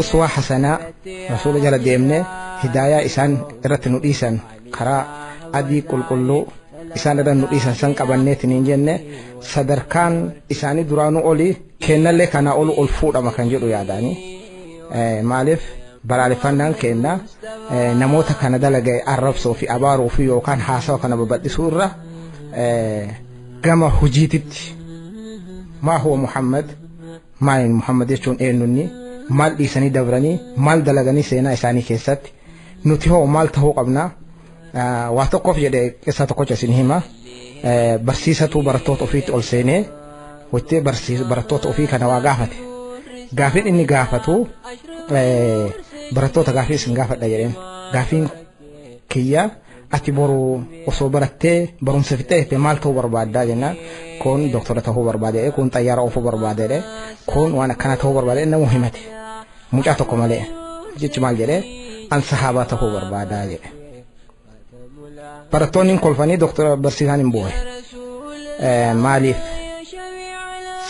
أسوة حسنة رسول جل ديمني هداية إسان إرتنو إسان كرا أدي كل إسان إرتنو إسان سنك أبنيت نينجنة صدركان إساني درانو أولي كينا اللي كان أولو ألفور أما كان جلو ياداني مالف بلالي فنان كينا نموتا كان دلقى الربصو في أبارو في يوكان حاسو كان ببدي سورة كما هجيتت ما هو محمد ما محمد يشون إنني مال إساني دبرني مال دلغني سينا إساني كيست نتيهو مال تهو قبنا واتقف جدي كيسا تقوش سنهما برسيسة برطوط أفيت أول سيني وتي برطوط أفيت كان واقافت قافين إني قافتو برطوط قافين سن قافت دايرين قافين كيا ati boru osoo barattee barumsa fixee maal ta'uu barbaaddaa jenna kun doktora ta'uu barbaade kun xayyaara oofuu barbaade kun waan akkana ta'uu barbaade nama himate mucaa tokko malee jechi maal jedhee an sahaabaa ta'uu barbaadaa jedhe barattoonni kolfanii doktora barsiisaan hin bu'e maaliif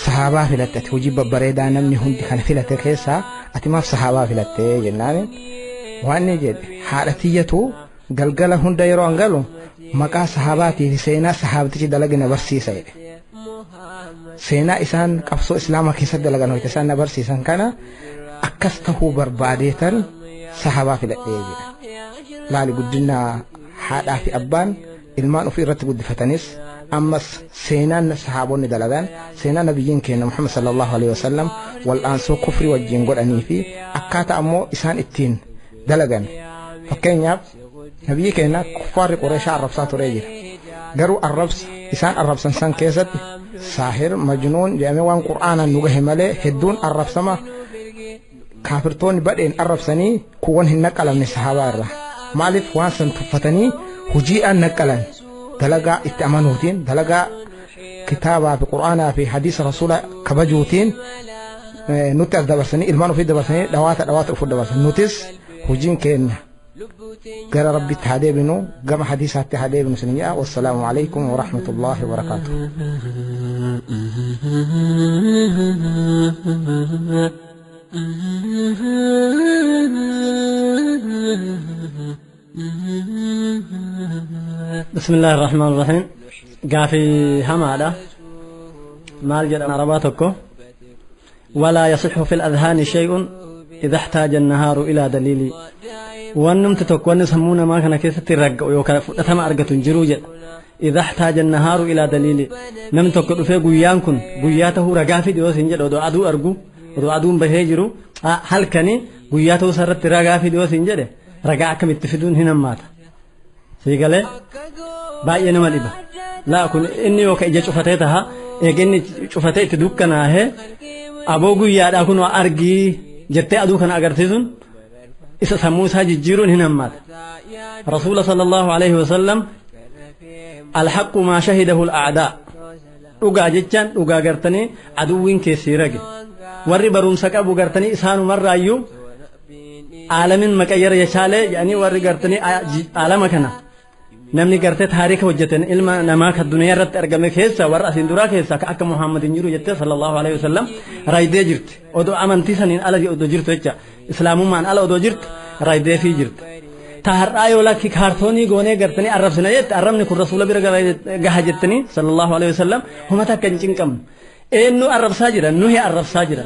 sahaabaa filatte hojii babbareedaa namni hundi kan filate keessaa ati maaf sahaabaa filattee jennaan waan ni jedhe haadha tiyyatu galgala hunda yeroo angalu maqaa sahaabaatii fi seenaa sahaabtichi dalagina barsiisa jedhe seenaa isaan qabsoo islaamaa keessatti dalagan hoyte isaan na barsiisan kana akkas tahuu barbaadeetan sahaabaa filadhee jedha laali guddina haadhaa fi abbaan ilmaan ofii irratti guddifatanis ammas seenaan sahaabonni dalagan seenaa nabiyyiin keenya Muhammad sallallahu alaihi wasallam wal'aansoo kufrii wajjin godhanii fi akkaataa ammoo isaan ittiin dalagan fakkeenyaaf نبي كنا كفار قريش عربسا تريجر قروا الربس إسان الربسن سان كيست ساحر مجنون جامعان قرآن نوجه ملء هدون الربسما كافرتون بدين الربسني كون هنك على من الصحابة مالف وانسن تفتني هجيء النكلا دلقا اتأمنوتين دلقا كتابة في قرآن في حديث رسول كبجوتين نوتس دبرسني المانو في دبرسني دوات أفود دبرسني نوتس هجين كنا قال ربي تهدي بنو قام حديثات تهدي بنو سنية والسلام عليكم ورحمة الله وبركاته. بسم الله الرحمن الرحيم. قافي همادا مال جد عرباتكو ولا يصح في الأذهان شيء إذا احتاج النهار إلى دليل ونمت تكون سمونا ما كان كيف ترجع ويوكل فتما أرجت جروجة إذا احتاج النهار إلى دليل نمت تكون في جويانكن جوياته رجع في ديوس إنجل ودو عدو أرجو ودو عدو بهجرو هل كني جوياته صارت رجع في ديوس إنجل رجع كم يتفيدون هنا مات سيقله باي أنا مالبا لا أكون إني وكأجت شفتها إجني شفتها تدوكنا هي أبو جويات أكون أرجي جت أدوكنا أجرتيزون إذا سموسها جيرون هنا مات رسول صلى الله عليه وسلم الحق ما شهده الأعداء وقا جتان وقا قرتني عدوين كثيرة ورّي بروم سكا بو قرتني إسان مرة أيو عالم مكير يشالي يعني ورّي قرتني عالم كنا نمني قرتي تاريخ وجتن إلما نماك الدنيا رت أرقم كيسا ورأس اندورا كيسا كأك محمد نيرو جتة صلى الله عليه وسلم رايدي جرت ودو أمانتي سنين على ودو جرت وجه إسلام مان على ودو جرت رايدي في جرت تهر آيو لك كارتوني غوني قرتني عرب سنايت عربني كل رسول بيرجع جهجتني صلى الله عليه وسلم هم تكنجين كم إنه عرب ساجرا إنه هي عرب ساجرا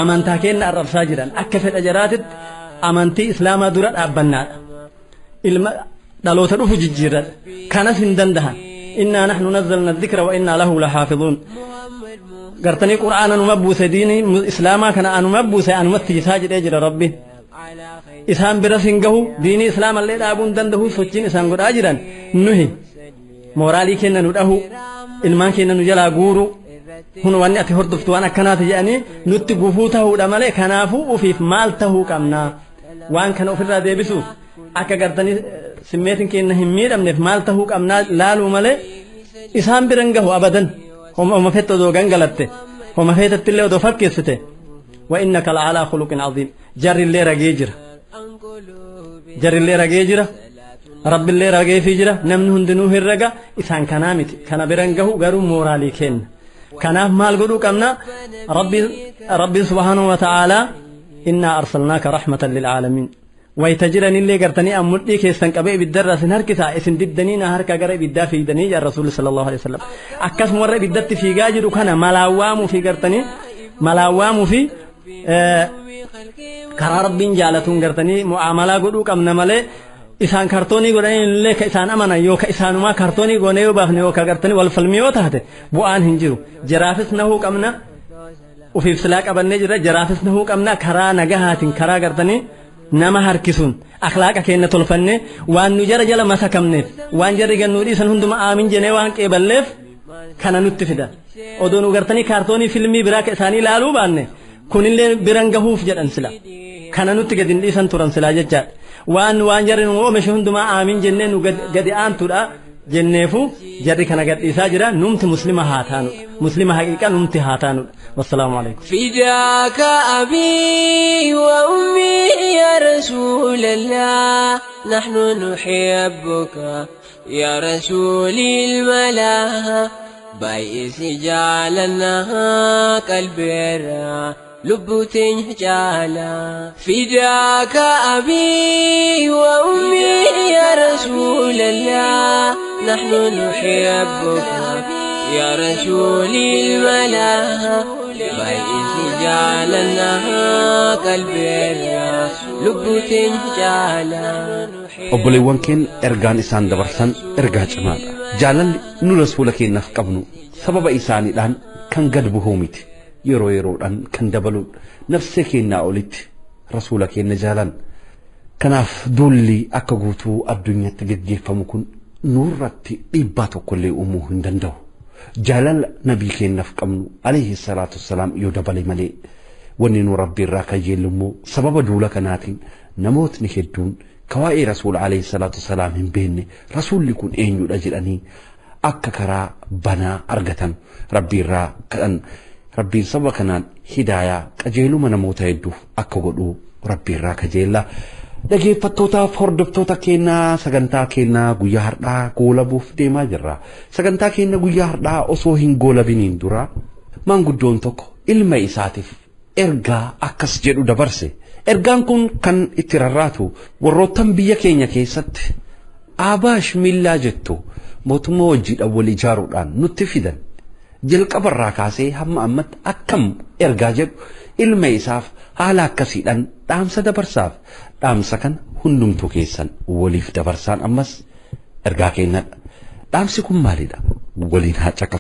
أمانتا كين عرب ساجرا أكفت أجرات amantii islaamaa dura dhaabbannaadha ilma dhaloota dhufu jijjiirradha kanas hin dandahan innaa naxnu nazzalna dhikra wa innaa lahu laxaafiduun gartanii qur'aana numa buuse diinii islaamaa kana anuma buuse anumatti isaa jedhee jira rabbiin isaan biras hin gahu diinii islaamallee dhaabuu hin dandahu sochiin isaan godhaa jiran nuhi mooraalii kenna nu dhahu ilmaan kenna nu jalaa guuru hun wanni ati hordoftu waan akkanaati jedhanii nutti gufuu ta'uudha malee kanaafuu ufiif maal tahuu qabnaa waan kana ofirraa deebisuuf akka gartanii simmeetiin kenna hin miidhamneef maal tahuu qabnaa laaluu malee isaan biran gahu abadan homa fette odoo gangalatte homa feetattillee odoo fakkeessite wa innaka la'alaa khuluqin aziim jarrillee ragee jira rabbillee ragee fi jira namni hundinuu hin raga isaan kanaa miti kana biran gahu garuu mooraalii kenna kanaaf maal godhuu qabna rabbiin subhaanahu wa ta'aalaa innaa arsalnaaka rahmatan lilcaalamiin waytajiran illee gartanii ammudhii keessan qabee ibiddarra sin harkisaa isin diddanii na harka gara ibiddaa fiigdanii yaa rasuulli sallallahu alaihi wasallam akkasuma warra ibiddatti fiigaa jiru kana malaawwaamuu fi gartanii malaawwaamuu fi karaa rabbiin jaalatuun gartanii mu'aamalaa godhuu qabna malee isaan kartoonii godhanii illee ka isaan amanan yoo ka isaanumaa kartoonii goonee yoo baafne yoo ka gartanii wal falmii yoo taate bu'aan hin jiru jaraafis nahuu qabna ufiif silaa qabannee jira jaraafis nahuu qabna karaa nagahaatiin karaa gartanii nama harkisuun akhlaaqa keenya tolfannee waan nu jara jala masakamneef waan jarri gannuu dhiisan hunduma aamin jenee waan qeeballeef kana nutti fida odoo nu gartanii kaartoonii filmii biraa ka isaanii ilaaluu baanne kunillee biran gahuuf jedhan sila kana nutti gadi dhiisan turan silaa jechaadha waan jarri nu oomishe hundumaa aamin jennee nu gadi aantuudha jenneefu jarri kana gadhiisaa jira numti muslima haa taanudha muslima haqiiqa numti haa taanudha wassalaamu alaikum فداك أبي وأمي يا رسول الله نحن نحبك يا رسول الملاها بيس جعلنا كالبرا لبوتين جالا فداك أبي وأمي يا رسول الله نحن نحبك يا رسول الملاها بيس جعلنا كالبرا لبوتين جالا obboleewwan keenya ergaan isaan dabarsan ergaa cimaadha jaalalli nu rasuula keenyaaf qabnu sababa isaaniidhaan kan gad bu'uu miti yeroo yeroodhaan kan dabaluun nafsee keenyaa olitti rasuula keenya jaalan kanaaf duulli akka guutuu addunyaatti gaggeeffamu kun nurratti dhiibbaa tokkollee uumuu hin danda'u jaalala nabii keenyaaf qabnu alayhi salaatu wassalaam yoo dabale malee wanni nu rabbi irraa kajeelummoo sababa duula kanaatiin namootni hedduun kawaa'ee rasuula alayhi salaatu wassalaam hin beekne rasuulli kun eenyudha jedhanii akka karaa banaa argatan rabbi irraa kadhan rabbiin sababa kanaan hidaayaa qajeeluma namoota hedduuf akka godhu rabbi irraa kajeella dhageeffattootaaf hordoftoota keenyaa sagantaa keenyaa guyyaa har'aa goolabuuf deemaa jirra sagantaa keenya guyyaa har'aa osoo hin goolabiniin dura maanguddoon tokko ilma isaatiif ergaa akkas jedhu dabarse ergaan kun kan itti rarraatu warroottan biyya keenya keessatti aabaash millaa jettu mootummaa wajjiidhaan wal ijaaruudhaan nutti fidan jalqabarraa kaasee hamma ammatti akkam ergaa jedhu ilma isaaf haala akkasiidhaan dhaamsa dabarsaaf dhaamsa kan hundumtuu keessan waliif dabarsaan ammas ergaa keenyadha dhaamsi kun maalidha waliin haa caqasu